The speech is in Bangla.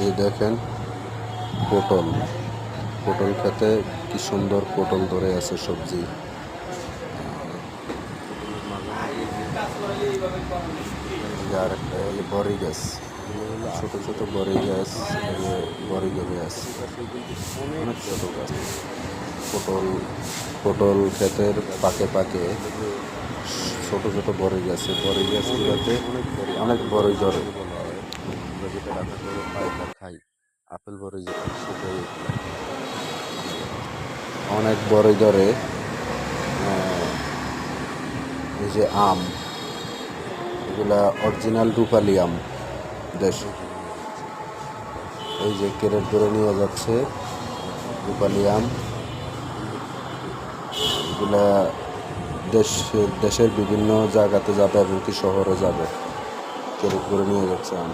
এই দেখেন পটল পটল খেতে কি সুন্দর পটল ধরে আছে সবজি। আর একটা হলো বড়ি গাছ, ছোট ছোট বড়ি গাছ, বড়ি ধরে আছে, অনেক ছোট গাছ। পটল পটল ক্ষেতের পাকে পাকে ছোট ছোট বড়ি গাছে, বড়ি গাছগুলোতে অনেক বড়ি ধরে। আমরা যেটা রান্না করে পাইকা খাই, আপেল বড়ি যেটা, সেটাই এগুলা। অনেক বড়ি ধরে। এই যে আম, এগুলা অরিজিনাল রূপালি আম, দেশ। এই যে ক্যারেট ধরে নিয়ে যাচ্ছে রূপালি আম, এগুলা দেশের বিভিন্ন জায়গাতে যাবে এবং কি শহরে যাবে, ক্যারেট করে নিয়ে যাচ্ছে আম।